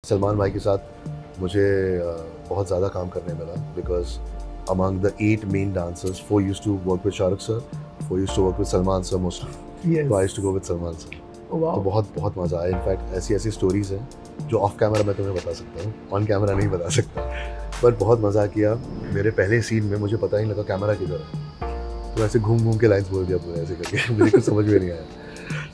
सलमान भाई के साथ मुझे बहुत ज़्यादा काम करने मिला because among the 8 main dancers, 4 used to work with Shah Rukh sir, 4 used to work with Salman sir mostly. Yes. So I used to go with Salman sir. Oh, wow. तो बहुत मज़ा आया. इनफैक्ट ऐसी stories हैं जो of camera मैं तुम्हें बता सकता हूँ, ऑन कैमरा नहीं बता सकता. बट बहुत मज़ा किया. मेरे पहले सीन में मुझे पता नहीं लगा कैमरा किधर है, तो ऐसे घूम के लाइन्स बोल दिया पूरा ऐसे करके. मुझे कुछ समझ में नहीं आया.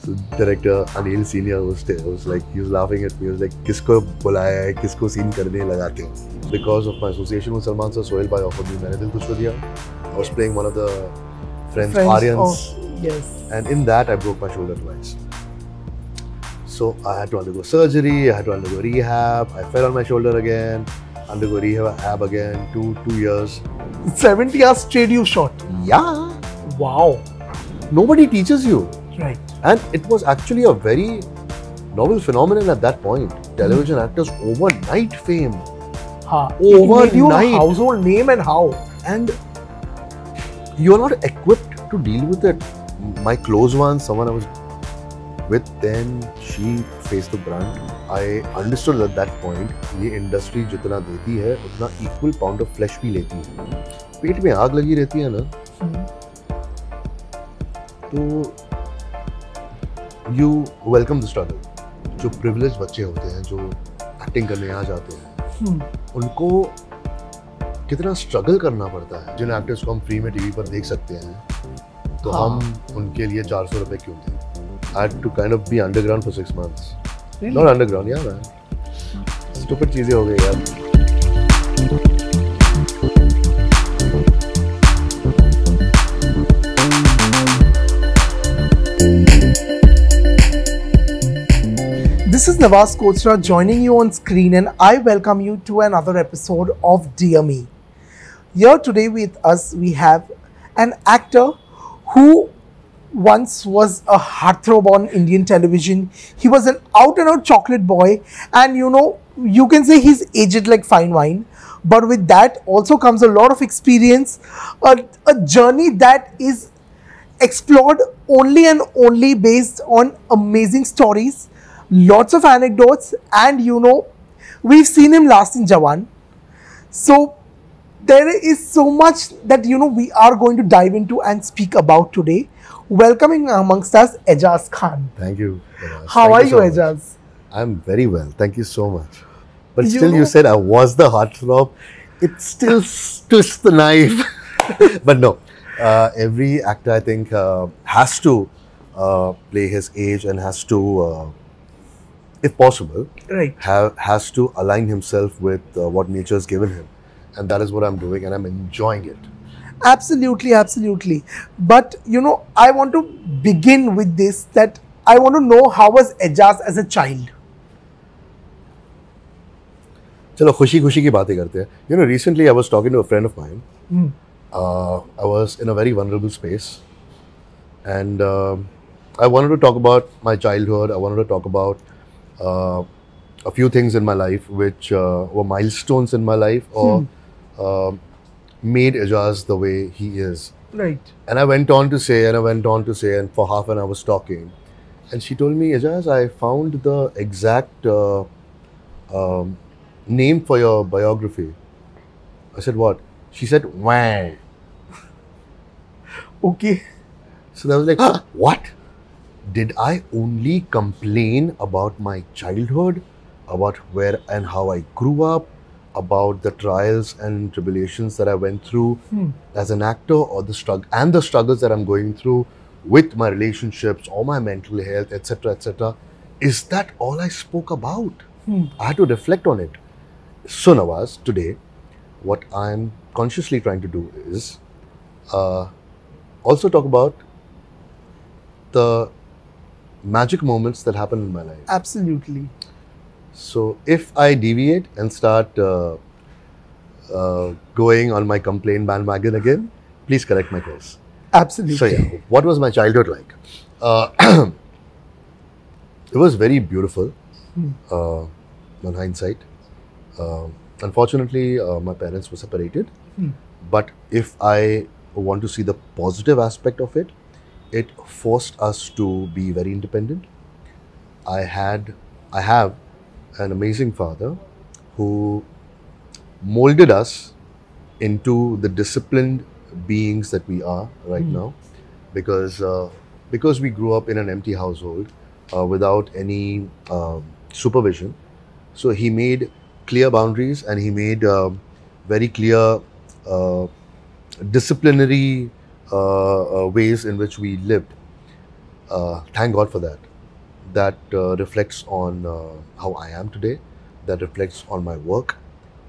So director Anil Senior was like, he was laughing at me. He was like, किसको बुलाया है, किसको सीन करने लगाते हो? Because of my association with Salman sir, Sohail bhai offered me. मैंने दिल खुश कर दिया. I was playing one of the friends Aryans. Yes. And in that I broke my shoulder twice. So I had to undergo surgery. I had to undergo rehab. I fell on my shoulder again. Undergo rehab again. Two years. 70 hours straight you shot. Yeah. Wow. Nobody teaches you. Right. And it was actually a very novel phenomenon at that point. Television actors overnight fame. Overnight. You a household name and how? And you're not equipped to deal with it. My close one, someone I was with then, she faced the brunt. I understood at that point, ये industry जितना देती है, उतना equal pound of flesh भी लेती है. पेट में आग लगी रहती है ना, तो you welcome the struggle. जो privileged बच्चे होते हैं, जो acting करने आ जाते हैं, उनको कितना स्ट्रगल करना पड़ता है. जिन एक्टर्स को हम फ्री में टीवी पर देख सकते हैं, तो हम उनके लिए 400 रुपए क्यों दें? I had to kind of be underground for 6 months. Really? Not underground, yeah man. Stupid चीजें हो गई यार. This is Nawaz Kochra joining you on screen, and I welcome you to another episode of Dear Me. Here today with us we have an actor who once was a heartthrob on Indian television. He was an out and out chocolate boy, and you can say he's aged like fine wine. But with that also comes a lot of experience, a journey that is explored only and only based on amazing stories. Lots of anecdotes, and we've seen him last in Jawan. So there is so much that we are going to dive into and speak about today. Welcoming amongst us Aijaz Khan. Thank you. How are you, Aijaz? I'm very well. Thank you so much. But still, you said I was the heartthrob. It still twists the knife. But no, every actor I think has to play his age and has to. If possible, right, has to align himself with what nature has given him, and that is what I'm doing, and I'm enjoying it. Absolutely, absolutely. But I want to begin with this. That I want to know, how was Aijaz as a child? चलो खुशी की बातें करते हैं. Recently I was talking to a friend of mine. I was in a very vulnerable space, and I wanted to talk about my childhood. I wanted to talk about a few things in my life which were milestones in my life, or made Aijaz the way he is. Right. And I went on to say, and for half an hour I was talking, and she told me, Aijaz, I found the exact name for your biography. I said, what? She said, wah. Okay. So I was like, what? Did I only complain about my childhood, about where and how I grew up, about the trials and tribulations that I went through as an actor, or the struggles that I'm going through with my relationships or my mental health, etc., etc.? Is that all I spoke about? I had to reflect on it. So Nawaz, today, what I'm consciously trying to do is also talk about the magic moments that happen in my life. Absolutely. So if I deviate and start going on my complaint bandwagon again, please correct my course. Absolutely. So yeah, what was my childhood like? It was very beautiful, on hindsight. Unfortunately, my parents were separated. But if I want to see the positive aspect of it, it forced us to be very independent. I have an amazing father who molded us into the disciplined beings that we are right now, because we grew up in an empty household without any supervision. So he made clear boundaries, and he made very clear uh, disciplinary ways in which we lived. Thank God for that. That reflects on how I am today, that reflects on my work,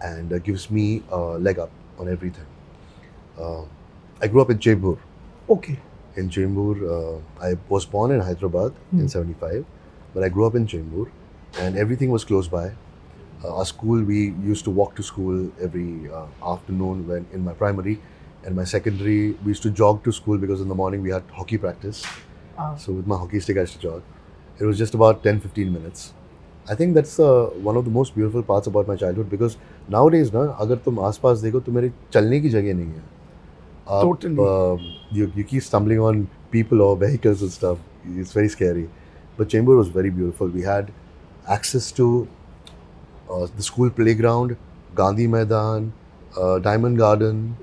and gives me a leg up on everything. Uh, I grew up in Jaipur. Okay. In Jaipur, I was born in Hyderabad in 75, but I grew up in Jaipur, and everything was close by. Our school, we used to walk to school every afternoon when in my primary, and my secondary, we used to jog to school because in the morning we had hockey practice. So with my hockey stick, I used to jog. It was just about 10-15 minutes. I think that's one of the most beautiful parts about my childhood, because nowadays, ना अगर तुम आसपास देखो तो मेरे चलने की जगह नहीं है. Totally. You keep stumbling on people or vehicles and stuff. It's very scary. But Chembur was very beautiful. We had access to the school playground, Gandhi Maidan, Diamond Garden,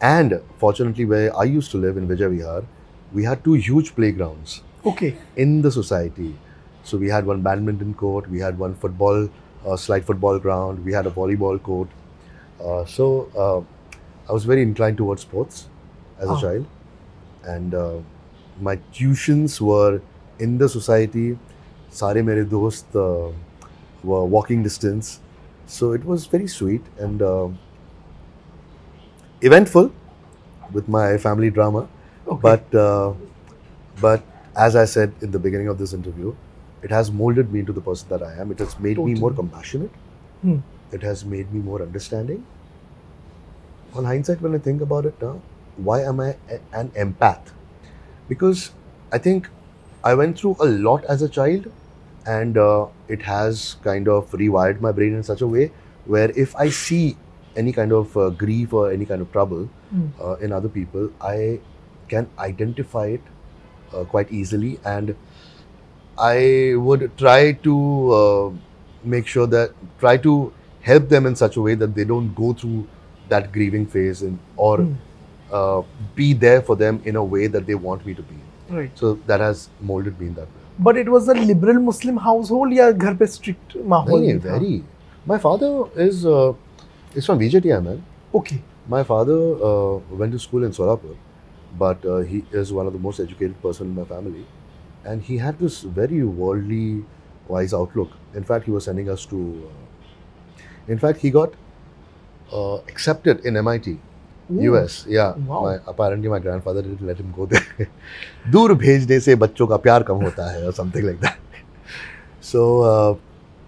and fortunately, where I used to live in Vijay Vihar, we had two huge playgrounds Okay. in the society. So we had one badminton court, we had one football, slide football ground, we had a volleyball court. So I was very inclined towards sports as a child, and my tuitions were in the society. Sare mere dost were walking distance, so it was very sweet and eventful with my family drama. Okay. But as I said in the beginning of this interview, it has molded me into the person that I am. It has made me more compassionate. It has made me more understanding. On hindsight, when I think about it now, why am I an empath? Because I think I went through a lot as a child, and it has kind of rewired my brain in such a way where if I see any kind of grief or any kind of trouble in other people, I can identify it quite easily, and I would try to try to help them in such a way that they don't go through that grieving phase, or be there for them in a way that they want me to be. Right. So that has molded me in that way. But it was a liberal Muslim household या घर पे strict माहौल नहीं, भी था? very. My father is from VJTI, man. Okay. My father went to school in Solapur, but he is one of the most educated person in my family, and he had this very worldly, wise outlook. In fact, he was sending us to. In fact, he got accepted in MIT, US. Yeah. Wow. Apparently, my grandfather didn't let him go there. दूर भेजने से बच्चों का प्यार कम होता है, or something like that. So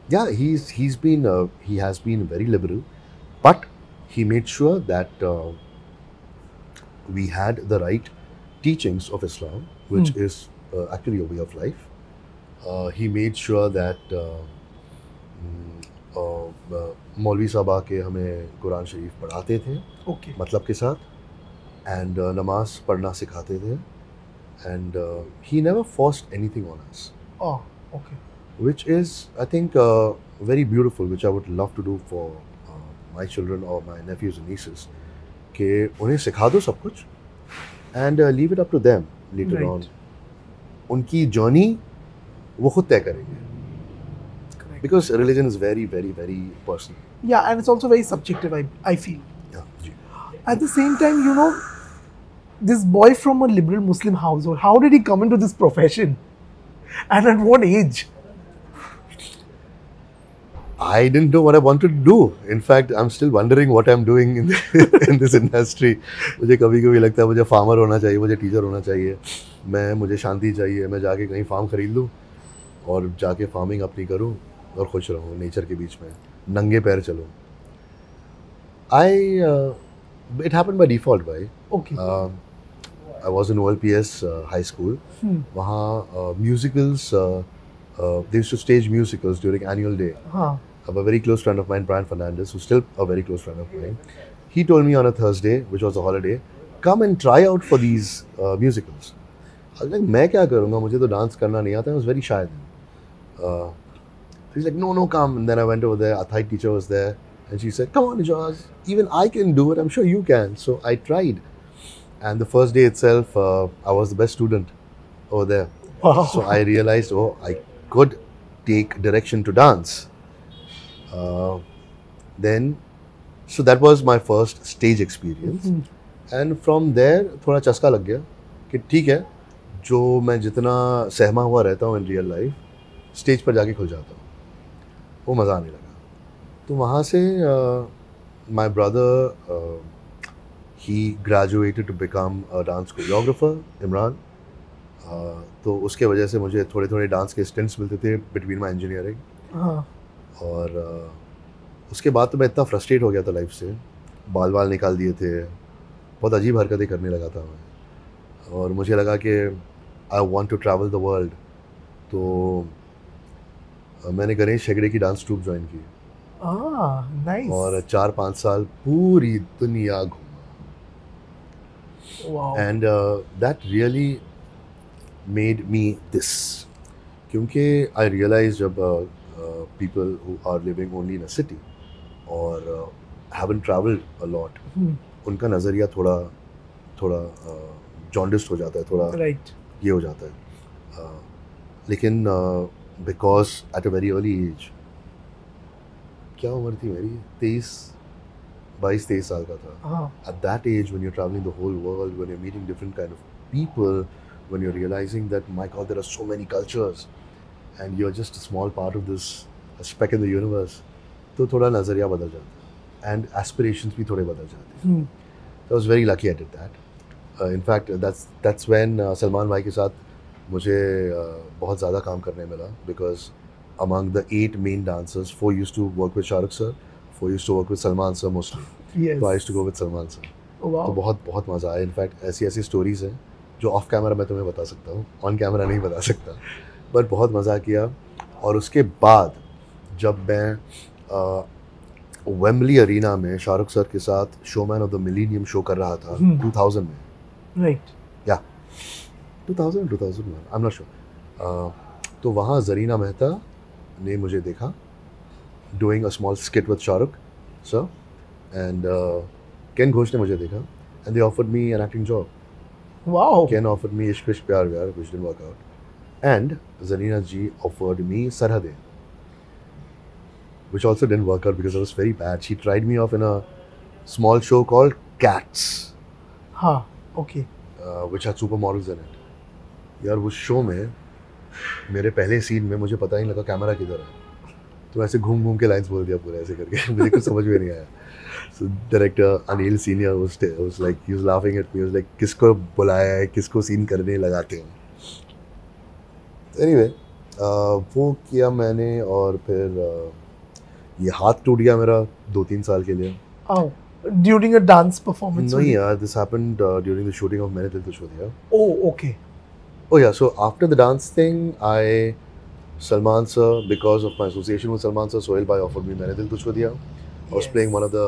yeah, he has been very liberal, but he made sure that we had the right teachings of Islam, which is actually a way of life. He made sure that मौलवी साहब आके हमें कुरान शरीफ पढ़ाते थे Okay. मतलब के साथ, and नमाज पढ़ना सिखाते थे, and he never forced anything on us, Oh, okay. which is, I think, very beautiful, which I would love to do for my children or my nephews and nieces, कि उन्हें सिखा दो सब कुछ and leave it up to them later Right. on. उनकी journey वो खुद तय करेंगे, Correct. because religion is very, very, very personal. Yeah, and it's also very subjective, I feel. Yeah, ji. At the same time, you know, this boy from a liberal Muslim household, how did he come into this profession? And at what age? I didn't know what I wanted to do. In fact, I'm still wondering what I'm doing in this industry. मुझे कभी-कभी लगता है मुझे farmer होना चाहिए, मुझे teacher होना चाहिए, मुझे शांति चाहिए, मैं जाके कहीं farm खरीद लूँ और जाके farming अपनी करूँ और खुश रहूँ nature के बीच में, नंगे पैर चलूँ. It happened by default, भाई. Okay. I was in OLPS high school. वहाँ musicals, they used to stage musicals during annual day. हाँ. A very close friend of mine, Brian Fernandez, who's still a very close friend of mine, he told me on a Thursday, which was a holiday, come and try out for these musicals. I was like, मैं क्या करूँगा, मुझे तो dance करना नहीं आता. I was very shy then. He's like, no, come. And then I went over there. Our Thai teacher was there. And she said, come on, Ijaz. Even I can do it. I'm sure you can. So I tried. And the first day itself, I was the best student over there. Wow. So I realized, oh, I could take direction to dance. So that was my first stage experience. And from there, थोड़ा चस्का लग गया कि ठीक है, जो मैं जितना सहमा हुआ रहता हूँ in real life, स्टेज पर जाके खुल जाता हूँ, वो मज़ा आने लगा. तो वहाँ से my brother, he graduated to become a dance choreographer, Imran. तो उसके वजह से मुझे थोड़े थोड़े डांस के स्टिंट्स मिलते थे बिटवीन माई इंजीनियरिंग. और उसके बाद तो मैं इतना फ्रस्ट्रेट हो गया था लाइफ से, बाल निकाल दिए थे, बहुत अजीब हरकतें करने लगा था मैं. और मुझे लगा कि I want to travel the world. तो मैंने गणेश हेगड़े की डांस ट्रूप ज्वाइन की. नाइस. और 4-5 साल पूरी दुनिया घूमा. And that really made me this, क्योंकि I realized जब people who are living only in a city or haven't traveled a lot, उनका नज़रिया थोड़ा jaundiced हो जाता है, थोड़ा right. ये हो जाता है. लेकिन because at a very early age, क्या उम्र थी मेरी, 22-23 साल का था. At that age, when you're traveling the whole world, when you're meeting different kind of people, when you're realizing that, my God, there are so many cultures and you're just a small part of this, a speck in the universe, तो थोड़ा नज़रिया बदल जाता है and aspirations भी थोड़े बदल जाते हैं. I was very lucky I did that. In fact, that's when Salman भाई के साथ मुझे बहुत ज़्यादा काम करने मिला, because among the 8 main dancers, 4 used to work with Shah Rukh sir, 4 used to work with Salman sir mostly. Yes. So I used to go with Salman sir. Wow. तो बहुत मज़ा आया. इनफैक्ट ऐसी स्टोरीज़ हैं जो of camera मैं तुम्हें बता सकता हूँ, ऑन कैमरा नहीं बता सकता, बट बहुत मज़ा किया. और उसके बाद जब मैं वेम्बली अरीना में शाहरुख सर के साथ showman of the millennium show कर रहा था 2000 में. राइट. या 2001 आई एम नॉट श्योर. तो वहाँ जरीना मेहता ने मुझे देखा doing a small skit with Shahrukh sir, and Ken Ghosh ने मुझे देखा and they offered me an acting job. Wow. Ken offered me Ishq Vishk Pyar Vyar, which didn't work out. And Zarina ji offered me Sarhade, which also didn't work out because I was very bad. She tried me off in a small show called Cats. Okay. Which had supermodels in it. यार उस show में मेरे पहले scene में मुझे पता ही नहीं लगा कैमरा किधर है. तो ऐसे घूम के लाइंस बोल दिया पूरा ऐसे करके. मुझे कुछ समझ में नहीं आया. So director Anil Senior was like, he was laughing at me. He was like, किसको बुलाया है, किसको सीन करने लगाते हैं. Anyway, वो किया मैंने, और फिर ये हाथ टूट गया मेरा 2-3 साल के लिए. Oh, during a dance performance? नहीं यार, this happened during the shooting of मैंने दिल तो छू दिया. Oh, okay. Oh yeah, so after the dance thing, Salman sir, because of my association with Salman sir, Sohail bhai offered me मैंने दिल तो छू दिया. I was playing one of the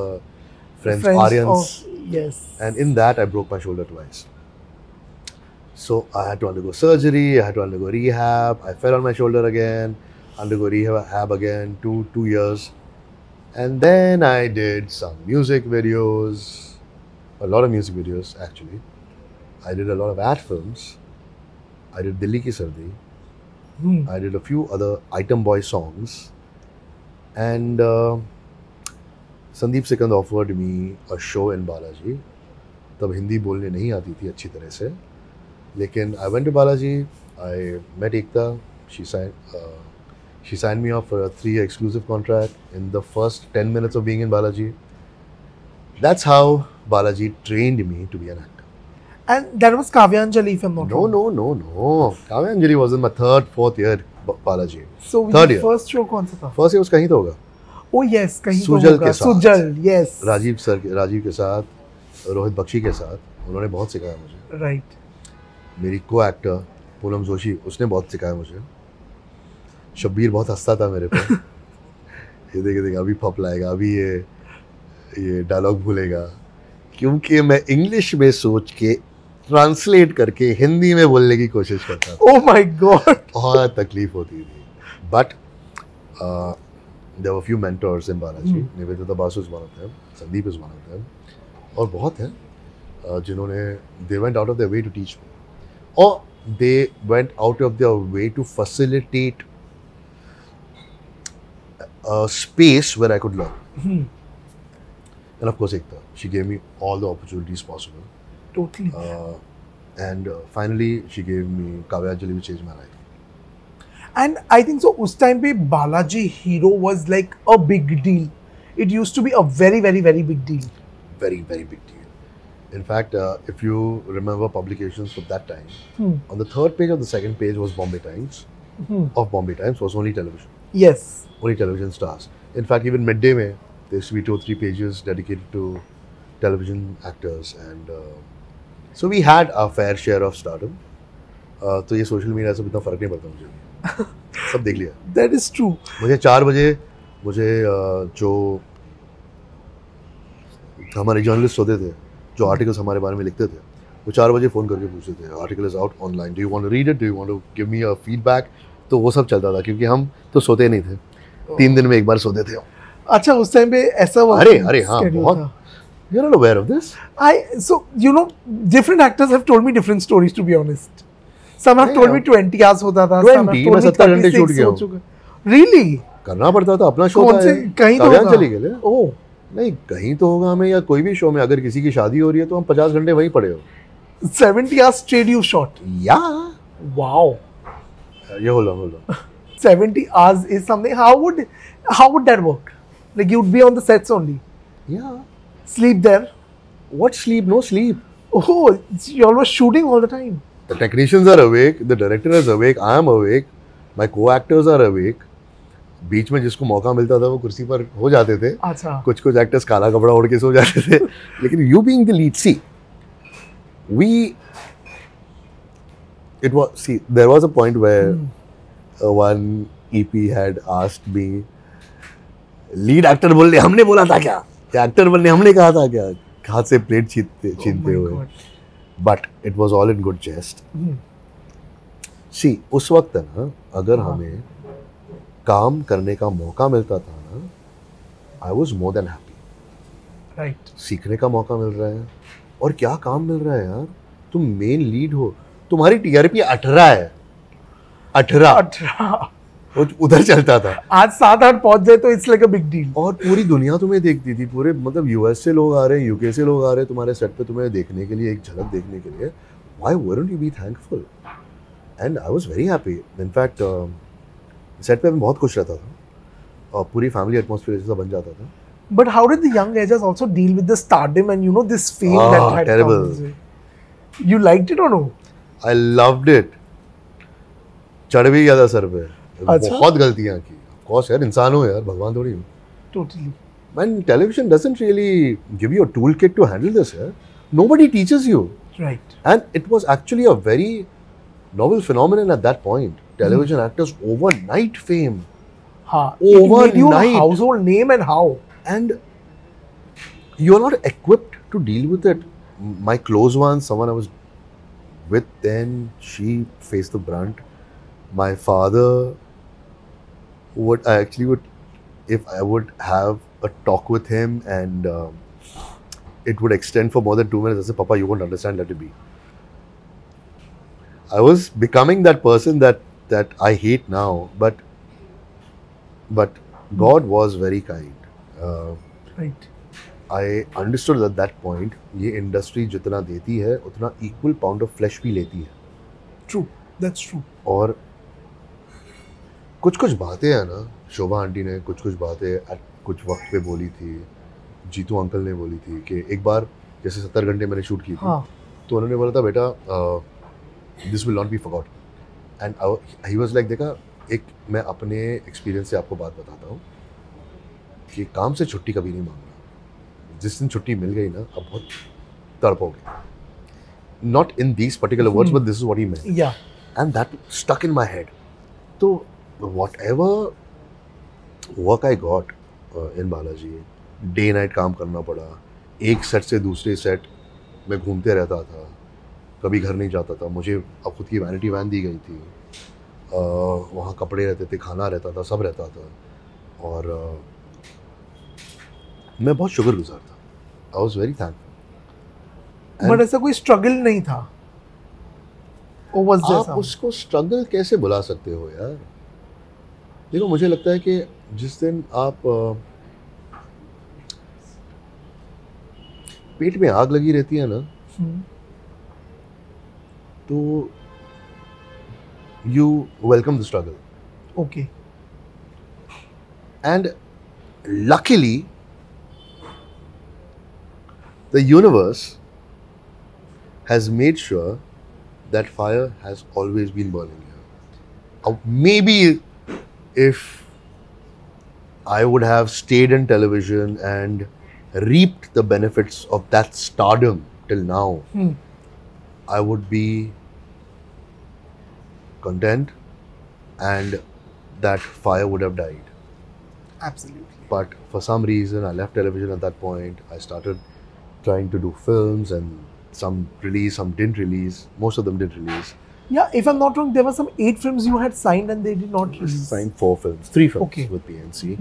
friends Aryans. Yes. And in that, I broke my shoulder twice. So I had to undergo surgery, I had to undergo rehab, I fell on my shoulder again, undergo rehab again, two years. And then I did some music videos, a lot of music videos actually. I did a lot of ad films. I did Dilli Ki Sardi. I did a few other item boy songs. And Sandeep Sikand offered me a show in Balaji. तब हिंदी बोलने नहीं आती थी अच्छी तरह से, लेकिन I went to Balaji, I met Ekta, she signed me off for a 3-year exclusive contract in the first 10 minutes of being in Balaji. That's how Balaji trained me to be an actor. And that was Kavyanjali, if I'm not wrong. No. Kavyanjali was in my 3rd-4th year Balaji. So Third year. first show कौन सा था? First year उसका ही तो होगा. Oh yes, कहीं तो सुजल होगा. के साथ. सुजल, yes. राजीव के साथ, रोहित बख्शी के साथ, उन्होंने बहुत सिखाया मुझे. Right. मेरी को एक्टर पूनम जोशी, उसने बहुत सिखाया मुझे. शब्बीर बहुत हंसता था मेरे पे. ये देख अभी पप लाएगा, अभी ये डायलॉग भूलेगा, क्योंकि मैं इंग्लिश में सोच के ट्रांसलेट करके हिंदी में बोलने की कोशिश करता था. Oh my God. बहुत तकलीफ होती थी. But there were a few mentors in Balaji. Nivedita Basu is one of them, Sandeep is one of them, और बहुत हैं जिन्होंने they went out of their way to teach me, or they went out of their way to facilitate a space where I could learn. And of course, Ekta, she gave me all the opportunities possible. Totally. And finally, she gave me Kavyajali, which changed my life. And I think so. उस time पे Balaji Hero was like a big deal. It used to be a very, very, very big deal. Very, very big deal. In fact, if you remember publications from that time, on the third page of the second page was Bombay Times. Of Bombay Times was only television. Yes. Only television stars. In fact, even midday mein, there used to be 2 or 3 pages dedicated to television actors, and so we had our fair share of stardom. तो ये social media से इतना फर्क नहीं पड़ता मुझे. सब देख लिया. That is true. मुझे 4 बजे मुझे जो हमारे जर्नलिस्ट होते थे, जो आर्टिकल्स हमारे बारे में लिखते थे, वो 4 बजे फ़ोन करके पूछते थे, article is out online, do you want to read it, do you want to give me a feedback. तो वो सब चलता था क्योंकि हम तो सोते नहीं थे. 3 दिन में एक बार सोते थे. अच्छा, उस टाइम पे ऐसा हुआ. अरे हाँ, बहुत. You're not aware of this? So you know, different actors have told me different stories, to be honest. Some have told me 20 hours होता था. 20 मैं 70 घंटे शूट किया हूँ. Really? करना पड़ता था, अपना शो था. कहीं तो होगा. चली गए. ओह नहीं, कहीं तो होगा. हमें या कोई भी शो में अगर किसी की शादी हो रही है तो हम 50 घंटे वहीं पड़े हो. 70 hours straight you shot? Yeah. Wow. Yeah, hold on. 70 hours is something. How would that work? Like you'd be on the sets only? Yeah. Sleep there? What sleep? No sleep. Oh, you were shooting all the time. The technicians are awake, the director is awake, I am awake, my co-actors are awake. बीच में जिसको मौका मिलता था वो कुर्सी पर हो जाते थे. अच्छा. कुछ एक्टर्स काला कपड़ा ओढ़ के सो जाते थे. लेकिन you being the lead, there was a point where one EP had asked me, lead actor बोलने हमने बोला था क्या? एक्टर बनने हमने कहा था क्या? हाथ से प्लेट छीनते हुए. But it was all in good jest. See उस वक्त ना अगर हमें काम करने का मौका मिलता था ना, I was more than happy. Right. सीखने का मौका मिल रहा है और क्या काम मिल रहा है यार. तुम मेन लीड हो, तुम्हारी टीआरपी 18 है. 18 उधर चलता था. आज 7-8 पहुंच जाए तो it's like a big deal. और पूरी दुनिया तुम्हें देखती थी. पूरे मतलब यूएस से लोग आ रहे हैं, यूके से लोग आ रहे हैं तुम्हारे सेट पे तुम्हें देखने के लिए, एक झलक देखने के लिए. Why wouldn't you be thankful? And I was very happy. In fact set पे मैं बहुत खुश रहता था और पूरी फैमिली एटमॉस्फेयर जैसा बन जाता था. But how did the young agers also deal with the stardom and you know this fame that had come? You liked it और नो? I loved it. चढ़ भी गया था सर पे. बहुत गलतियां की. ऑफ कोर्स यार, इंसान हो यार, भगवान थोड़ी हूं. Totally. Man, television doesn't really give you a toolkit to handle this. Nobody teaches you. Right. And it was actually a very novel phenomenon at that point. Television actors overnight fame. Overnight. It made you a household name and how? And you're not equipped to deal with it. My close ones, someone I was with then, she faced the brunt. My father if I would have a talk with him and it would extend for more than 2 minutes, I said, Papa, you won't understand, let it be. I was becoming that person that I hate now, but God was very kind. Right. I understood at that point, ये industry जितना देती है उतना equal pound of flesh भी लेती है. True, that's true. और कुछ बातें हैं ना, शोभा आंटी ने कुछ बातें कुछ वक्त पे बोली थी, जीतू अंकल ने बोली थी कि एक बार जैसे 70 घंटे मैंने शूट की थी. तो उन्होंने बोला था, बेटा this will not be forgot. And he was like, देखा, एक मैं अपने एक्सपीरियंस से आपको बात बताता हूँ कि काम से छुट्टी कभी नहीं मांगना. जिस दिन छुट्टी मिल गई ना, अब बहुत तड़पोगे. Not in these particular words, but this is what he meant. And that stuck in my head. तो whatever work I got in Balaji, day night काम करना पड़ा. एक सेट से दूसरे सेट में घूमते रहता था, कभी घर नहीं जाता था. मुझे अब खुद की वैनिटी वैन दी गई थी, वहाँ कपड़े रहते थे, खाना रहता था, सब रहता था. और मैं बहुत शुक्रगुजार था. I was very thankful. But ऐसा कोई स्ट्रगल नहीं था ओवर्स आप जैसा. उसको स्ट्रगल कैसे बुला सकते हो यार? देखो, मुझे लगता है कि जिस दिन आप पेट में आग लगी रहती है ना, तो you welcome the struggle. Okay. And luckily, the universe has made sure that fire has always been burning here. Maybe if I would have stayed in television and reaped the benefits of that stardom till now, I would be content and that fire would have died. Absolutely. But for some reason, I left television at that point. I started trying to do films, and some release, some didn't release. Most of them didn't release. Yeah, if I'm not wrong, there were some 8 films you had signed and they did not I release. signed 4 films, 3 films Okay. with PNC.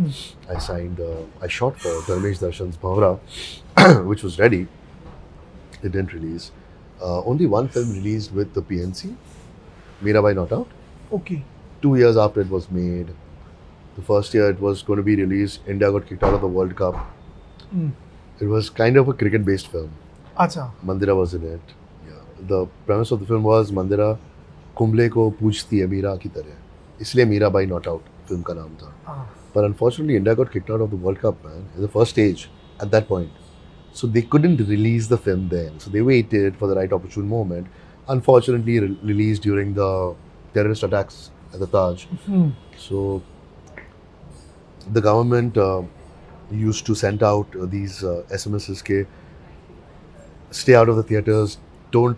I shot for Dharmesh Darshan's Bhavra, which was ready. It didn't release. Only one film released with the PNC, Mirabai Not Out. Okay. 2 years after it was made. The first year it was going to be released, India got kicked out of the World Cup. It was kind of a cricket-based film. Acha. Mandira was in it. Yeah. The premise of the film was Mandira Kumble को पूछती है मीरा की तरह, इसलिए Meera Bai not out film का नाम था. But unfortunately, India got kicked out of the World Cup, man, in the first stage at that point. So they couldn't release the film then. So they waited for the right opportune moment. Unfortunately, released during the terrorist attacks at the Taj. So the government used to send out these SMSs ke stay out of the theaters, don't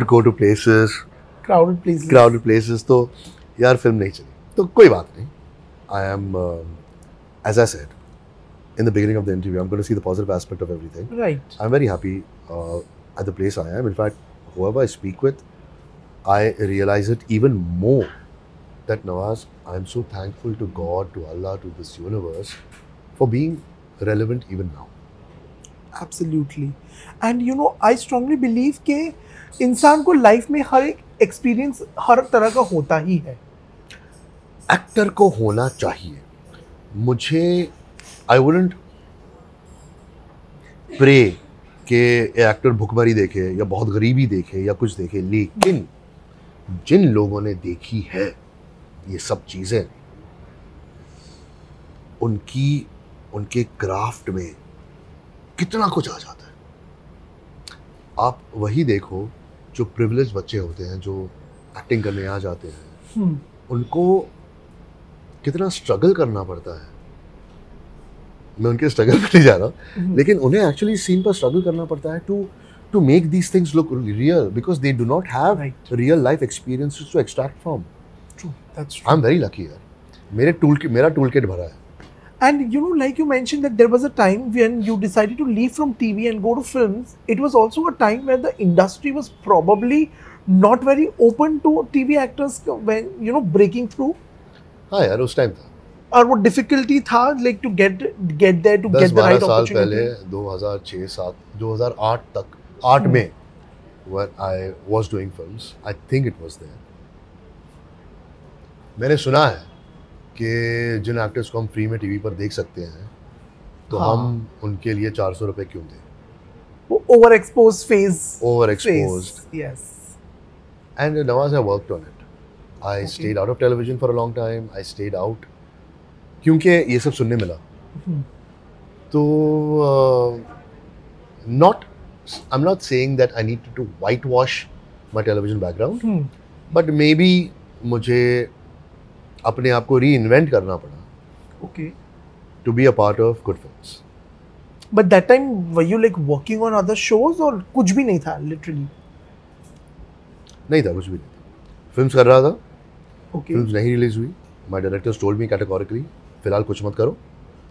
go to places, crowded places. तो यार film नहीं चली, तो कोई बात नहीं. I am as I said in the beginning of the interview, I'm going to see the positive aspect of everything. Right. I'm very happy at the place I am. In fact, whoever I speak with, I realize it even more that Nawaz, I'm so thankful to God, to Allah, to this universe for being relevant even now. Absolutely. And you know, I strongly believe कि इंसान को life में हर एक experience हर तरह का होता ही है. Actor को होना चाहिए. मुझे आई वुडंट प्रे कि एक्टर भुखमरी देखे या बहुत गरीबी देखे या कुछ देखे, लेकिन जिन लोगों ने देखी है ये सब चीज़ें, उनके क्राफ्ट में कितना कुछ आ जाता है. आप वही देखो जो प्रिविलेज बच्चे होते हैं जो एक्टिंग करने आ जाते हैं, उनको कितना स्ट्रगल करना पड़ता है. मैं उनके स्ट्रगल पर नहीं जा रहा, लेकिन उन्हें एक्चुअली सीन पर स्ट्रगल करना पड़ता है to make these things look real, because they do not have real life experiences to extract from. True, that's true. I am very lucky यार. मेरा टूल किट भरा है. And you know, like you mentioned that there was a time when you decided to leave from TV and go to films. It was also a time where the industry was probably not very open to TV actors when, you know, breaking through. हाँ यार, उस time था. और वो difficulty था like to get there to get the right 10-12 साल opportunity. पहले 2006-7 2008 तक 8 में when I was doing films, I think it was there. मैंने सुना है कि जिन एक्टर्स को हम फ्री में टीवी पर देख सकते हैं, तो हम उनके लिए 400 रुपए क्यों दें? वो overexposed phase. Overexposed. Yes. And Nawaz, I worked on it. I stayed out of television for a long time. I stayed out क्योंकि ये सब सुनने मिला. तो I'm not saying that I need to whitewash my television background, but maybe मुझे अपने आप को reinvent करना पड़ा. Okay. To be a part of good films. But that time were you like working on other shows or कुछ भी नहीं था literally? नहीं था, कुछ भी नहीं था. फिल्म्स कर रहा था. Okay. फिल्म्स नहीं रिलीज हुई. My directors told me categorically, फिलहाल कुछ मत करो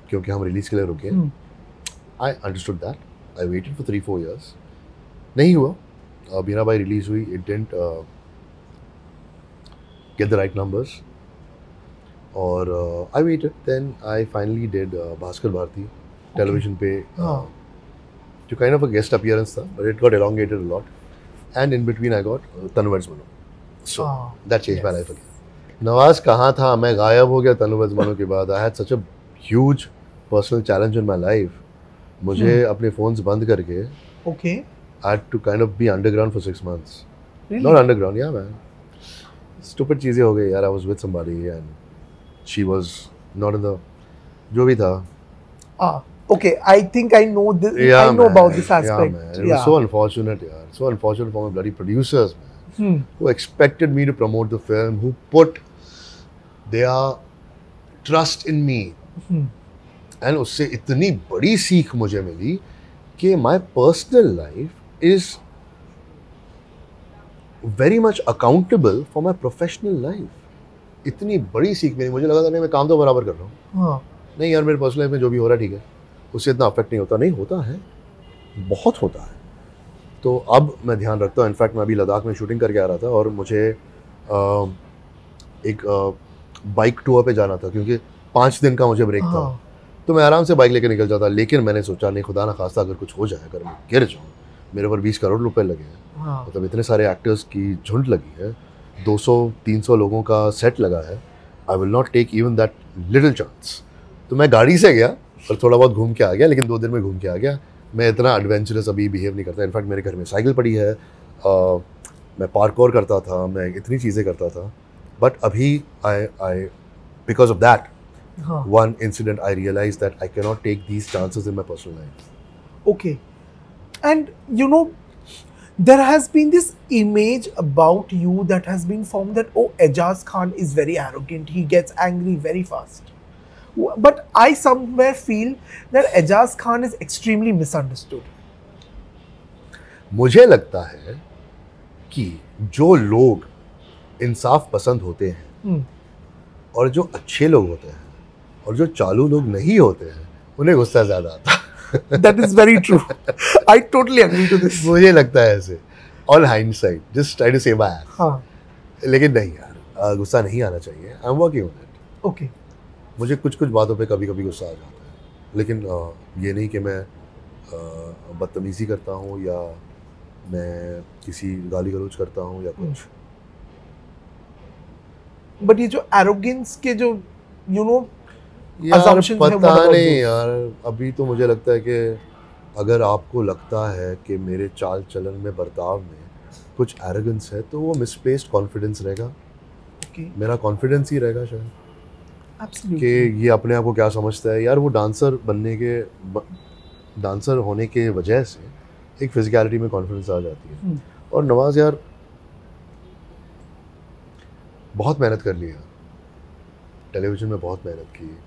क्योंकि हम रिलीज के लिए रुके. I understood that. I waited for 3-4 years. नहीं हुआ. मीराबाई रिलीज हुई. It didn't get the right numbers. और I waited, then I finally did Bhaskar Bharati television पे, जो kind of a guest appearance था, but it got elongated a lot, and in between I got Tanu weds Manu, so that changed my life again. Nawaz कहाँ था, मैं गायब हो गया तनुवर्स मनो के बाद. I had such a huge personal challenge in my life. मुझे अपने phones बंद करके I had to kind of be underground for 6 months. Really? Not underground, yeah man. Stupid चीजें हो गई यार. I was with somebody and she was not in the, जो भी था. Okay, I think I know this. Yeah, I know man. about this aspect. Yeah, man. It was so unfortunate, yaar. So unfortunate for my bloody producers, man. Who expected me to promote the film, who put their trust in me. And उससे इतनी बड़ी सीख मुझे मिली कि my personal life is very much accountable for my professional life. इतनी बड़ी सीख मिली. मुझे लगा था नहीं, मैं काम तो बराबर कर रहा हूँ. नहीं यार, मेरे पर्सनल लाइफ में जो भी हो रहा है ठीक है, उससे इतना अफेक्ट नहीं होता. नहीं होता है, बहुत होता है. तो अब मैं ध्यान रखता हूँ. इनफैक्ट मैं अभी लद्दाख में शूटिंग करके आ रहा था और मुझे एक बाइक टूर पे जाना था क्योंकि 5 दिन का मुझे ब्रेक था. तो मैं आराम से बाइक लेके निकल जाता, लेकिन मैंने सोचा नहीं, खुदा ना खास्ता अगर कुछ हो जाए, अगर मैं गिर जाऊँ, मेरे ऊपर 20 करोड़ रुपए लगे हैं. मतलब इतने सारे एक्टर्स की झुंड लगी है, 200-300 लोगों का सेट लगा है. I will not take even that little chance. तो मैं गाड़ी से गया और थोड़ा बहुत घूम के आ गया, लेकिन 2 दिन में घूम के आ गया. मैं इतना एडवेंचरस अभी बिहेव नहीं करता. इनफैक्ट मेरे घर में साइकिल पड़ी है, मैं पार्कोर करता था, मैं इतनी चीज़ें करता था. बट अभी I because of that one incident I realized that I cannot take these chances in my personal life. Okay. And you know, there has been this image about you that has been formed that, oh, Ejaz Khan is very arrogant, he gets angry very fast. But I somewhere feel that Ejaz Khan is extremely misunderstood. मुझे लगता है कि जो लोग इंसाफ पसंद होते हैं और जो अच्छे लोग होते हैं और जो चालू लोग नहीं होते हैं, उन्हें गुस्सा ज्यादा आता है. That is very true. I totally agree to this. मुझे लगता है ऐसे. On hindsight, just try to save my ass. हाँ. लेकिन नहीं यार, गुस्सा नहीं आना चाहिए. I'm working on it. Okay. मुझे कुछ बातों पे कभी गुस्सा आ जाता है, लेकिन ये नहीं कि मैं बदतमीजी करता हूँ या मैं किसी गाली गलौज करता हूँ या कुछ. बट ये जो एरोगेंस के जो यार पता नहीं यार, अभी तो मुझे लगता है कि अगर आपको लगता है कि मेरे चाल चलन में, बर्ताव में कुछ एरोगेंस है, तो वो मिसप्लेस्ड कॉन्फिडेंस रहेगा. मेरा कॉन्फिडेंस ही रहेगा शायद कि ये अपने आप को क्या समझता है. यार वो डांसर होने के वजह से एक फिजिकलिटी में कॉन्फिडेंस आ जाती है. और नवाज यार बहुत मेहनत कर लिया, टेलीविज़न में बहुत मेहनत की,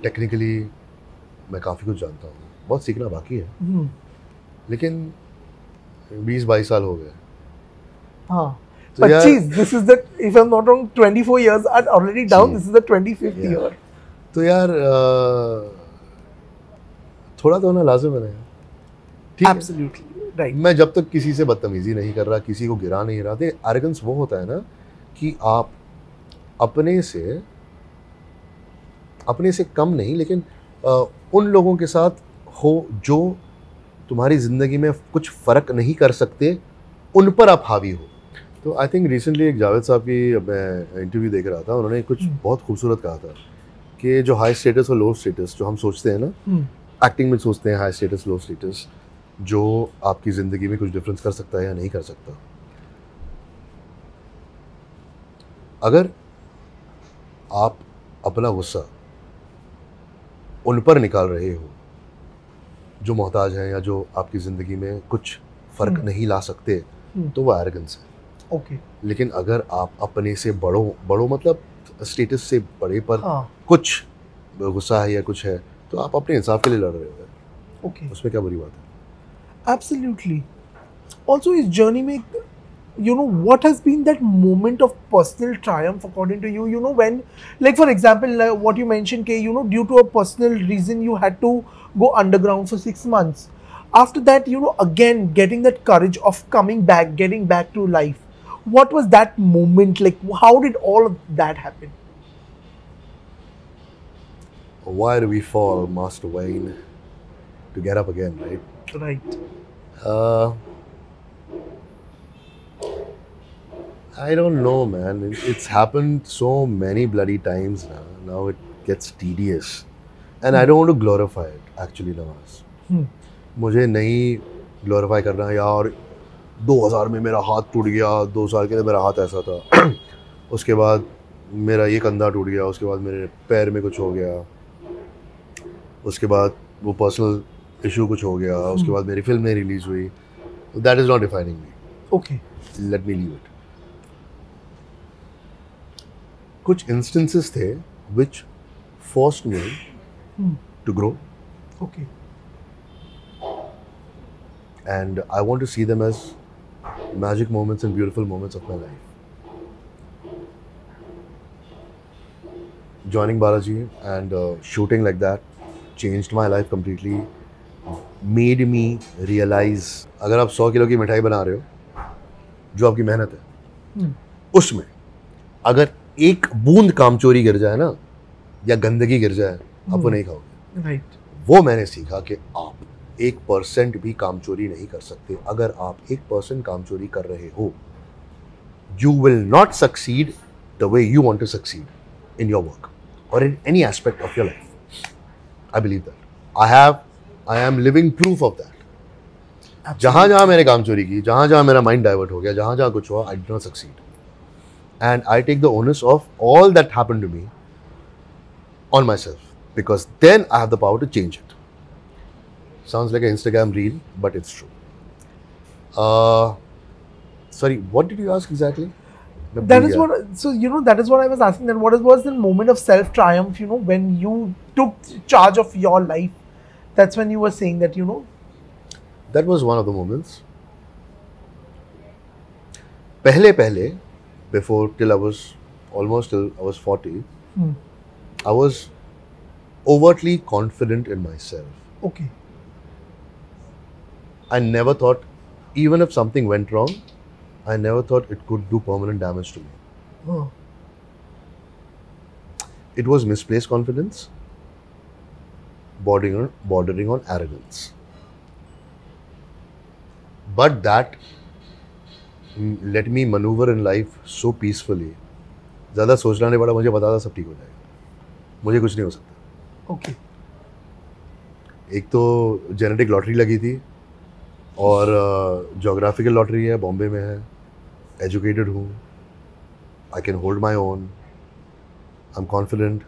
टेक्निकली मैं काफ़ी कुछ जानता हूँ, बहुत सीखना बाकी है. लेकिन 20-22 साल हो गए. हाँ. 25. This is the, if I'm not wrong, 24 years are already down. This is the 25th year. तो यार थोड़ा तो होना लाजिम है यार. Absolutely right. मैं जब तक किसी से बदतमीजी नहीं कर रहा, किसी को गिरा नहीं रहा. देख, एरोगेंस वो होता है ना कि आप अपने से कम नहीं, लेकिन उन लोगों के साथ हो जो तुम्हारी ज़िंदगी में कुछ फ़र्क नहीं कर सकते, उन पर आप हावी हो. तो आई थिंक रिसेंटली एक जावेद साहब की मैं इंटरव्यू देख रहा था, उन्होंने कुछ बहुत खूबसूरत कहा था कि जो हाई स्टेटस और लो स्टेटस जो हम सोचते हैं ना, एक्टिंग में सोचते हैं हाई स्टेटस लो स्टेटस, जो आपकी ज़िंदगी में कुछ डिफरेंस कर सकता है या नहीं कर सकता. अगर आप अपना गुस्सा उन पर निकाल रहे हो जो मोहताज हैं या जो आपकी ज़िंदगी में कुछ फ़र्क नहीं ला सकते, तो वो एरोगेंस है. ओके. लेकिन अगर आप अपने से बड़ो मतलब स्टेटस से बड़े पर कुछ गुस्सा है या कुछ है, तो आप अपने इंसाफ के लिए लड़ रहे हो. ओके. उसमें क्या बुरी बात है? Absolutely. Also, इस जर्नी में what has been that moment of personal triumph according to you? When, like for example, what you mentioned, due to a personal reason you had to go underground for 6 months. After that, again getting that courage of coming back, getting back to life. What was that moment like? How did all of that happen? why do we fall, Master Wayne, to get up again, right? Right. Uh, I don't know, man. It's happened so many bloody times now. Now it gets tedious. And I don't want to glorify it, actually, Nawaz. मुझे नहीं glorify करना यार 2000 में मेरा हाथ टूट गया, 2 साल के लिए मेरा हाथ ऐसा था उसके बाद मेरा ये कंधा टूट गया, उसके बाद मेरे पैर में कुछ हो गया, उसके बाद वो पर्सनल इशू कुछ हो गया, उसके बाद मेरी फिल्म नहीं रिलीज हुई. That is not defining me. Okay. Let me leave it. कुछ इंस्टेंसेस थे which forced me to grow, Okay. and I want to see them as magic moments and beautiful moments of my life. Joining Balaji and shooting like that changed my life completely, made me realize अगर आप 100 kilo की मिठाई बना रहे हो, जो आपकी मेहनत है, उसमें अगर एक बूंद कामचोरी गिर जाए ना, या गंदगी गिर जाए, आप वो नहीं खाओगे. Right. वो मैंने सीखा कि आप 1% भी कामचोरी नहीं कर सकते. अगर आप 1% कामचोरी कर रहे हो, you will not succeed the way you want to succeed in your work or in any aspect of your life. I believe that. I am living proof of that. जहाँ जहाँ मैंने कामचोरी की, जहाँ जहाँ मेरा माइंड डाइवर्ट हो गया, जहाँ जहाँ कुछ हुआ, I did not succeed. And I take the onus of all that happened to me on myself, because then I have the power to change it. Sounds like an Instagram reel, but it's true. Sorry, what did you ask exactly? That is what. So that is what I was asking. That was the moment of self triumph? When you took charge of your life. That's when you were saying that. That was one of the moments. पहले, before till I was 40, I was overtly confident in myself. Okay. I never thought, even if something went wrong, I never thought it could do permanent damage to me. Oh. It was misplaced confidence, bordering on arrogance. But that let me maneuver in life so peacefully. ज़्यादा सोचना नहीं पड़ा, मुझे पता था सब ठीक हो जाएगा, मुझे कुछ नहीं हो सकता. Okay. एक तो जेनेटिक लॉटरी लगी थी, और जोग्राफिकल लॉटरी है, बॉम्बे में है, एजुकेटेड हूँ, I can hold my own, I am confident,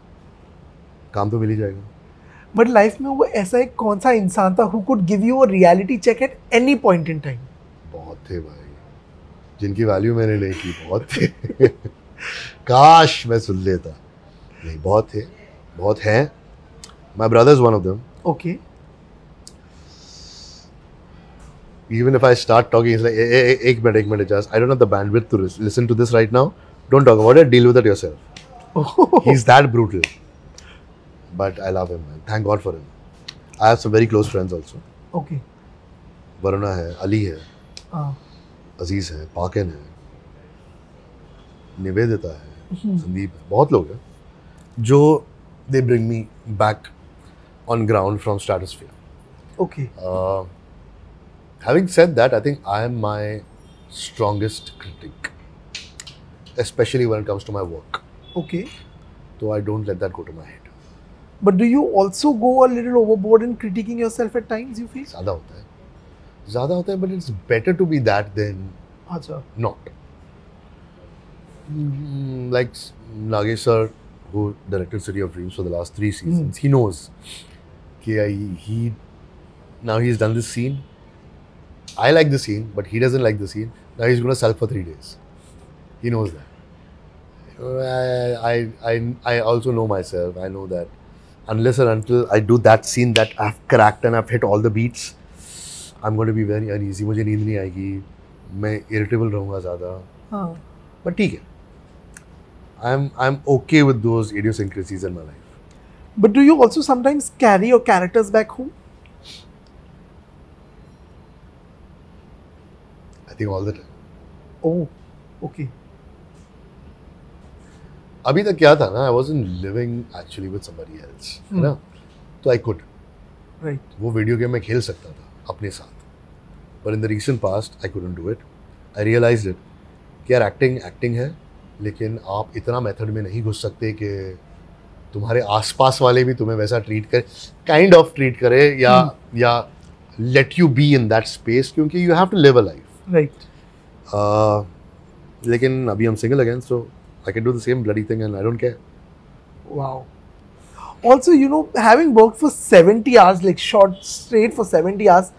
काम तो मिल ही जाएगा. बट लाइफ में वो ऐसा एक कौन सा इंसान था who could give you a reality check at any point in time? बहुत थे भाई, जिनकी वैल्यू मैंने नहीं की, बहुत थे. काश मैं सुन लेता. नहीं, बहुत थे, बहुत हैं. My brother is one of them. Okay. Even if I start talking, it's like, एक minute, just, I don't have the bandwidth to listen to this right now. Don't talk about it, deal with it yourself. He's that brutal. But I love him, man. Thank God for him. I have some very close friends also. Okay. Varuna है, Ali है, हाँ. अजीज है, पाकिन है, निवेदिता है, संदीप है, बहुत लोग हैं जो they bring me back on ground from stratosphere. Okay. Having said that, I think I am my strongest critic, especially when it comes to my work. Okay. So I don't let that go to my head. But do you also go a little overboard in critiquing yourself at times, you feel? ज़्यादा होता है, but it's better to be that than Achha. not. Like Nagesh sir, who directed City of Dreams for the last 3 seasons, he knows. He now he's done this scene. I like the scene, but he doesn't like the scene. Now he's going to sulk for 3 days. He knows that. I also know myself. I know that unless and until I do that scene that I've cracked and I've hit all the beats, I'm going to be very uneasy. मुझे नींद नहीं आएगी, मैं irritable रहूँगा ज़्यादा. हाँ. But ठीक है. I'm okay with those idiosyncrasies in my life. But do you also sometimes carry your characters back home? I think all the time. Oh, okay. अभी तक क्या था ना, I wasn't living actually with somebody else, है ना, तो I could, right, वो video game मैं खेल सकता था अपने साथ, but in the recent past I couldn't do it. I realized it कि यार एक्टिंग है, लेकिन आप इतना मेथड में नहीं घुस सकते कि तुम्हारे आसपास वाले भी तुम्हें वैसा काइंड ऑफ ट्रीट करे, या let you be in that space, क्योंकि you have to live a life. Right. लेकिन अभी हम single again, so I can do the same bloody thing and I don't care. Wow. Also, you know, having worked for 70 hours, like shot straight for 70 hours,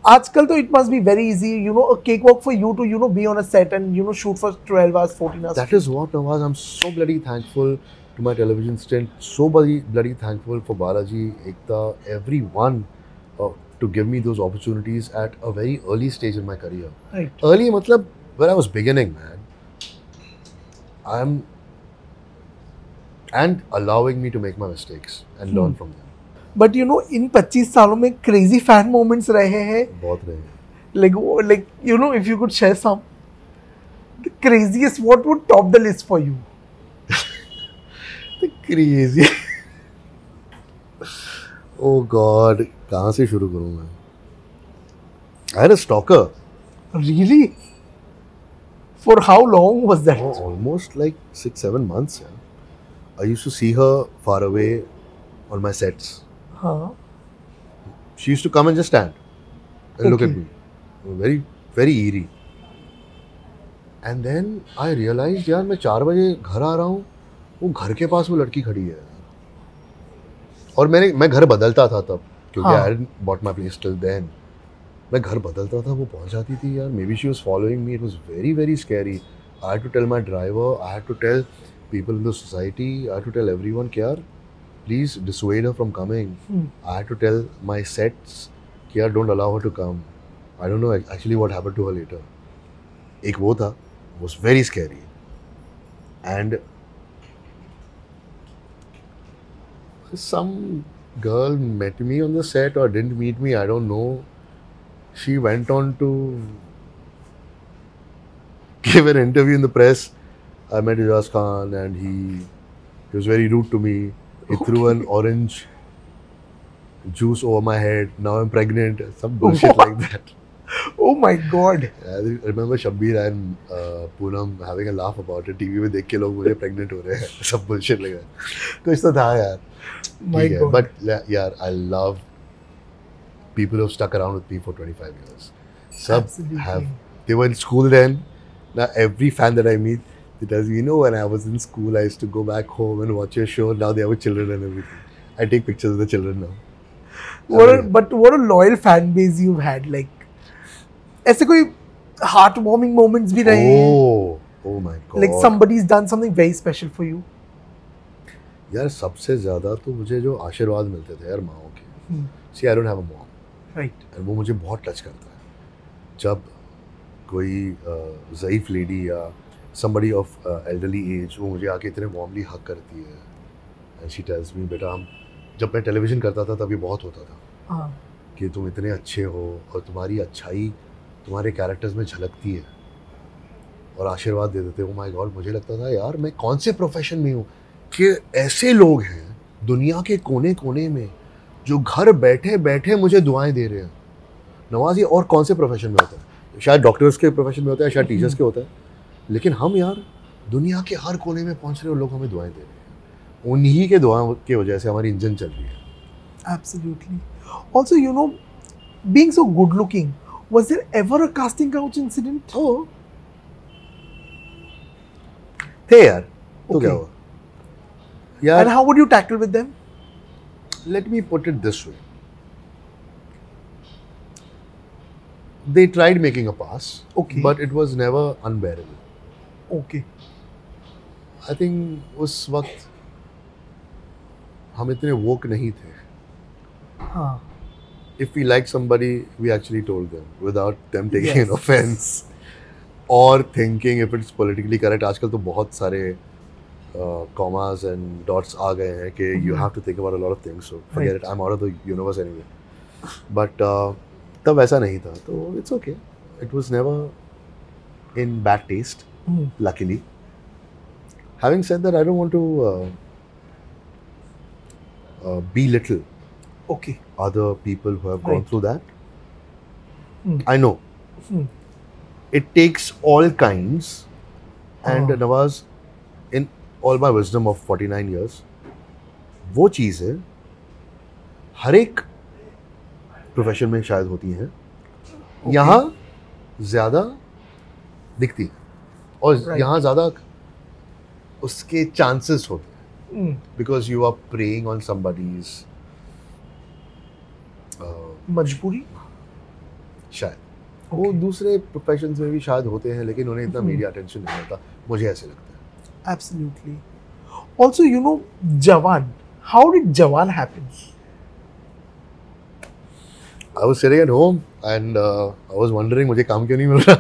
आजकल तो it must be very easy, you know, a cakewalk for you to, you know, be on a set and, you know, shoot for 12 hours, 14 hours. That is what, Nawaz, I'm so bloody thankful to my television stint, so bloody thankful for Balaji, Ekta, everyone, to give me those opportunities at a very early stage in my career. Right. Early matlab when I was beginning, man. And allowing me to make my mistakes and learn from them. But you know, इन 25 सालों में crazy fan moments रहे हैं. बहुत रहे हैं. Like you know, if you could share some, the craziest, what would top the list for you? The crazy. Oh God, कहाँ से शुरू करूँ मैं? I had a stalker. Really? For how long was that? Oh, almost like 6-7 months. Yeah. I used to see her far away on my sets. Huh? She used to come and just stand and look at me. Very, very eerie. And then I realized, यार मैं 4 बजे घर आ रहा हूँ, वो घर के पास वो लड़की खड़ी है. और मैं घर बदलता था तब, क्योंकि I hadn't bought my place till then. मैं घर बदलता था, वो पहुँच जाती थी यार. Maybe she was following me. It was very, very scary. I had to tell my driver. I had to tell people in the society. I had to tell everyone, कि यार please dissuade her from coming. I had to tell my sets, कि यार don't allow her to come. I don't know actually what happened to her later. एक वो था, was very scary. And some girl met me on the set or didn't meet me, I don't know. She went on to give an interview in the press. I met Ijaz Khan and he was very rude to me. He threw an orange juice over my head. Now I'm pregnant. Some bullshit like that. Oh my God. I remember Shabbir and Poonam having a laugh about it. TV में देख के लोग मुझे pregnant हो रहे हैं. सब bullshit लग रहा है. कुछ तो था यार. My God. But yeah, I love people who have stuck around with me for 25 years. Sub they were in school then. Now every fan that I meet, they tell me, you know, when I was in school, I used to go back home and watch your show. Now they have children and everything. I take pictures of the children now. But what a loyal fan base you've had. Like, ऐसे कोई heartwarming moments भी रहे हैं? Oh my God. Like somebody's done something very special for you. यार सबसे ज़्यादा तो मुझे जो आशीर्वाद मिलते थे यार माओ के. See, I don't have a mom. Right. And वो मुझे बहुत टच करता है. जब कोई ज़ईफ़ लेडी या somebody of elderly age वो मुझे आके इतने वार्मली हक करती है. And she tells me, बेटा हम जब मैं टेलीविज़न करता था तब ये बहुत होता था कि तुम इतने अच्छे हो और तुम्हारी अच्छाई तुम्हारे कैरेक्टर्स में झलकती है और आशीर्वाद दे देते हो. माय गॉड, मुझे लगता था यार मैं कौन से प्रोफेशन में हूँ कि ऐसे लोग हैं दुनिया के कोने कोने में जो घर बैठे बैठे मुझे दुआएं दे रहे हैं. नवाज, ये और कौन से प्रोफेशन में होता है? शायद डॉक्टर्स के प्रोफेशन में होता है, शायद टीचर्स के होता है, लेकिन हम यार दुनिया के हर कोने में पहुंच रहे हो, लोग हमें दुआएं दे रहे हैं. उन्हीं के दुआओं की वजह से हमारी इंजन चल रही है. Absolutely. Also, you know, being so good looking, was there ever a casting couch incident? Oh. थे यार. तो क्या हुआ? यार. And how would you tackle with them? Let me put it this way. They tried making a pass. Okay. But it was never unbearable. Okay. I think उस वक्त हम इतने woke नहीं थे. हाँ. If we liked somebody, we actually told them without them taking an offense or thinking if it's politically correct. आजकल तो बहुत सारे commas and dots आ गए हैं कि you have to think about a lot of things. So forget it. I'm out of the universe anyway. But तब ऐसा नहीं था. तो it's okay. It was never in bad taste, luckily. Having said that, I don't want to belittle Okay. other people who have gone Right. through that. Hmm. I know Hmm. it takes all kinds, and हाँ. Nawaz, in all my wisdom of 49 years, वो चीज़ है हर एक profession में शायद होती हैं, यहाँ ज़्यादा दिखती है और Right. यहाँ ज़्यादा उसके चांसेस होते हैं Hmm. Because you are preying on somebody's मजबूरी. शायद वो दूसरे प्रोफेशंस में भी शायद होते हैं, लेकिन उन्हें इतना मीडिया अटेंशन नहीं होता, मुझे ऐसे लगता है. Absolutely. Also, you know, Jawan. How did Jawan happen? I was sitting at home and I was wondering मुझे काम क्यों नहीं मिल रहा.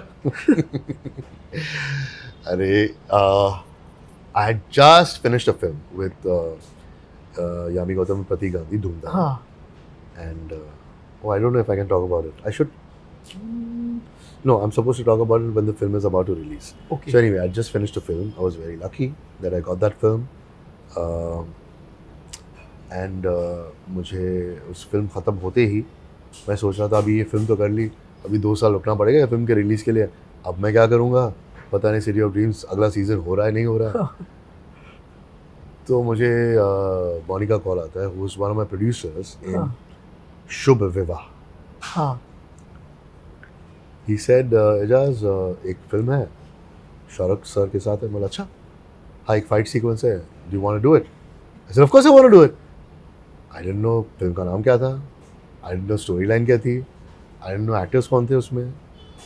अरे I had just finished a film with Yami Gautam and Pratik Gandhi, Dhumdham. हाँ. And I don't know if I can talk about it. I should. No, I'm supposed to talk about it when the film is about to release. Okay. So anyway, I just finished a film. I was very lucky that I got that film. And मुझे उस film ख़त्म होते ही मैं सोच रहा था अभी ये फिल्म तो कर ली, अभी 2 साल रुकना पड़ेगा ये फिल्म के रिलीज़ के लिए. अब मैं क्या करूँगा पता नहीं, सिटी ऑफ ड्रीम्स अगला सीज़न हो रहा है नहीं हो रहा है. तो मुझे बॉनी का कॉल आता है, who is one of my producers in Shubh Vivah. हाँ. He said, एजाज एक फिल्म है शाहरुख सर के साथ है. बोला अच्छा, हाँ एक फाइट सीक्वेंस है, do you want to do it? I said of course I want to do it. I didn't know film का नाम क्या था, I didn't know story line क्या थी, आई डिडंट नो एक्टर्स कौन थे उसमें,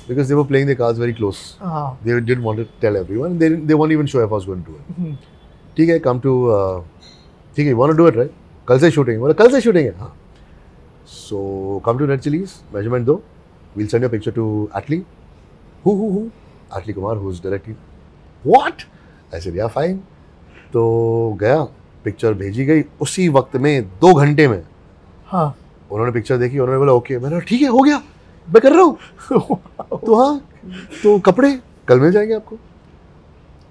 because they were playing the cards very close. हाँ. They didn't want to tell everyone. They weren't even sure if I was going to do it. Hmm. ठीक है, come to ठीक है, you want to do it right? कल से shooting है. बोला कल से शूटिंग है. हाँ. So come to Net Chili's, measurement दो. We'll send your picture to Atlee. Who? Atlee Kumar, who's directing. What? I said yeah fine. तो गया, पिक्चर भेजी गई उसी वक्त में 2 घंटे में. हाँ. उन्होंने पिक्चर देखी, उन्होंने बोला ओके. मैंने बोला ठीक है हो गया, मैं कर रहा हूँ. तो हाँ, तो कपड़े कल मिल जाएंगे आपको.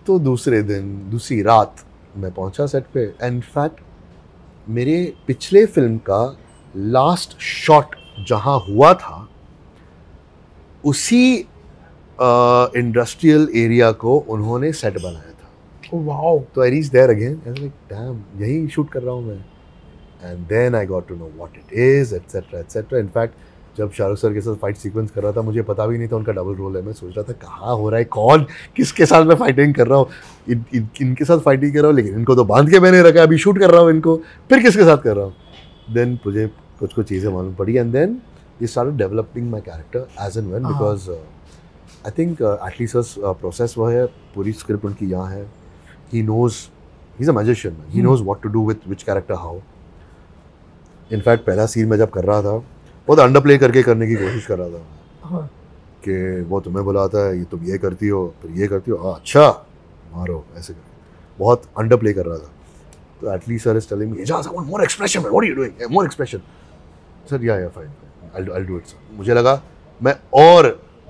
तो दूसरे दिन दूसरी रात मैं पहुंचा सेट पे. एंड फैक्ट मेरे पिछले फिल्म का लास्ट शॉट जहां हुआ था उसी इंडस्ट्रियल एरिया को उन्होंने सेट बनाया था. Wow. तो I reach there again, I was like damn, यही शूट कर रहा हूँ मैं. And then I got to know what it is etcetera etcetera. In fact जब शाहरुख सर के साथ फाइट सीक्वेंस कर रहा था मुझे पता भी नहीं था उनका डबल रोल है. मैं सोच रहा था कहाँ हो रहा है, कौन किसके साथ मैं फाइटिंग कर रहा हूँ. इनके साथ फाइटिंग कर रहा हूँ, लेकिन इनको तो बांध के मैंने रखा है, अभी शूट कर रहा हूँ इनको, फिर किसके साथ कर रहा हूँ. देन मुझे कुछ चीज़ें मालूम पड़ी. And then we started developing my character as and when, because I think Atlee sir's process वो है, पूरी स्क्रिप्ट उनकी यहाँ है. He knows, he is a magician, he knows what to do with which character how. In fact पहला scene मैं जब कर रहा था बहुत अंडर प्ले करने की कोशिश कर रहा था. हाँ. कि वो तुम्हें बुलाता है, ये तुम ये करती हो, फिर ये करती हो, अच्छा मारो, ऐसे कर. बहुत अंडर प्ले कर रहा था. तो Atlee sir is telling me, Ejaz I want more expression, what are you doing, more expression. Sir yeah fine, I do it sir. मुझे लगा मैं और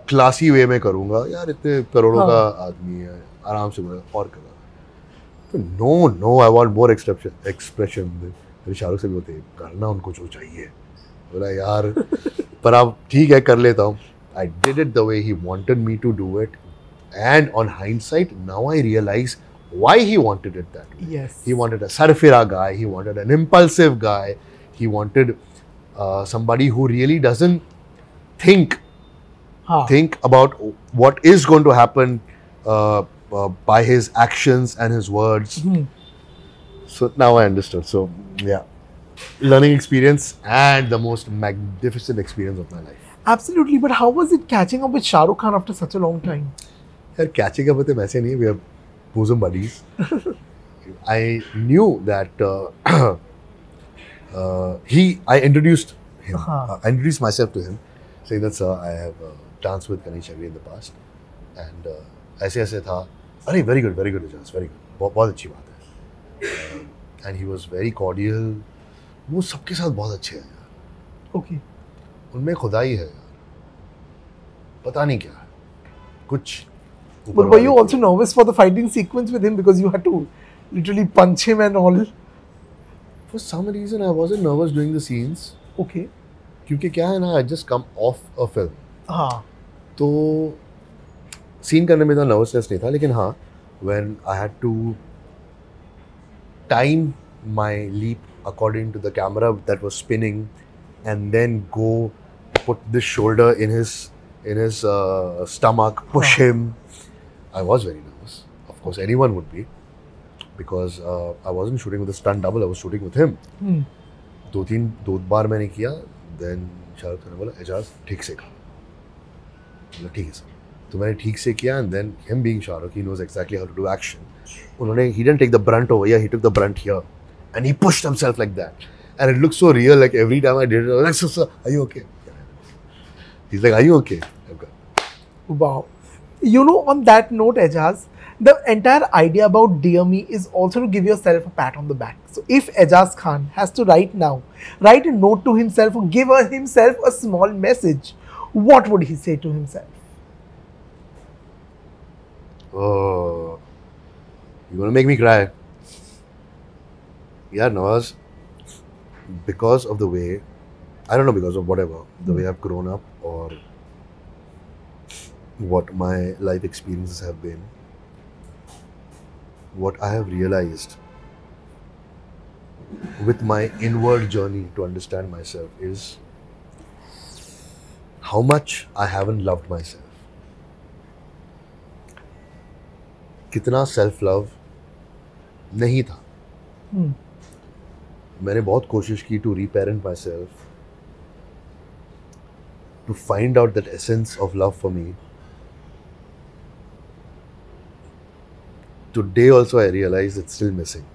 क्लासी वे में करूँगा, यार इतने करोड़ों का आदमी है, आराम से बोला और करा. तो no I want more expression. फिर शाहरुख से भी होते करना उनको जो चाहिए. बोला यार पर अब ठीक है कर लेता हूँ. I did it the way he wanted me to do it, and on hindsight now I realize why he wanted it that way. Yes. He wanted a sarfira guy, he wanted an impulsive guy, he wanted somebody who really doesn't think हाँ. about what is going to happen by his actions and his words. Hmm. So now I understood. So yeah, learning experience and the most magnificent experience of my life. Absolutely, but how was it catching up with Shah Rukh Khan after such a long time? यार catching up with him ऐसे नहीं, we are bosom buddies. I knew that I introduced him. I introduced myself to him, saying that sir, I have danced with Ganesh Agri in the past, and ऐसे था. अरे very good, Ijaz, very good. बहुत अच्छी बात है. And he was very cordial. वो सबके साथ बहुत अच्छे हैं यार. Okay. उनमें खुदाई है यार, पता नहीं क्या है, कुछ But were you also nervous for the fighting sequence with him because you had to literally punch him and all? For some reason, I wasn't nervous doing the scenes. Okay. क्योंकि क्या है ना, I just come off a film. हाँ. तो scene करने में इतना nervousness नहीं था, लेकिन हाँ, when I had to time my leap according to the camera that was spinning, and then go put this shoulder in his stomach, push him. I was very nervous. Of course, anyone would be, because I wasn't shooting with a stunt double. I was shooting with him. दो बार मैंने किया. Then Shahrukh Khan ने बोला, एजाज ठीक से कर. बोला ठीक है सर. तो मैंने ठीक से किया, and then him being Shahrukh, he knows exactly how to do action. He didn't take the brunt over here, he took the brunt here, and he pushed himself like that, and it looked so real. Like every time I did it, I was like, sir, are you okay? He's like, are you okay? Wow. You know, on that note, Ejaz, the entire idea about Dear Me is also to give yourself a pat on the back. So if Ejaz Khan has to write a note to himself or give himself a small message, what would he say to himself? Oh, you're gonna make me cry. Yeah, Nawaz, because of the way, I don't know, because of whatever, the way I've grown up or what my life experiences have been, what I have realized with my inward journey to understand myself is how much I haven't loved myself. कितना self love नहीं था. मैंने बहुत कोशिश की to reparent my self, to find out that essence of love for me. Today also I realize it's still missing.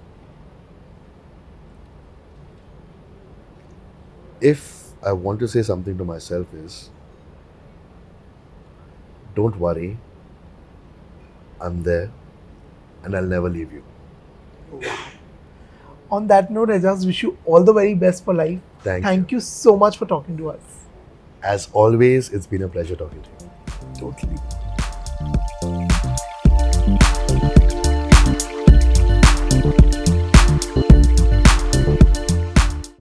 If I want to say something to myself is, don't worry, I'm there and I'll never leave you. On that note, I just wish you all the very best for life. Thank you so much for talking to us. As always, it's been a pleasure talking to you. Totally.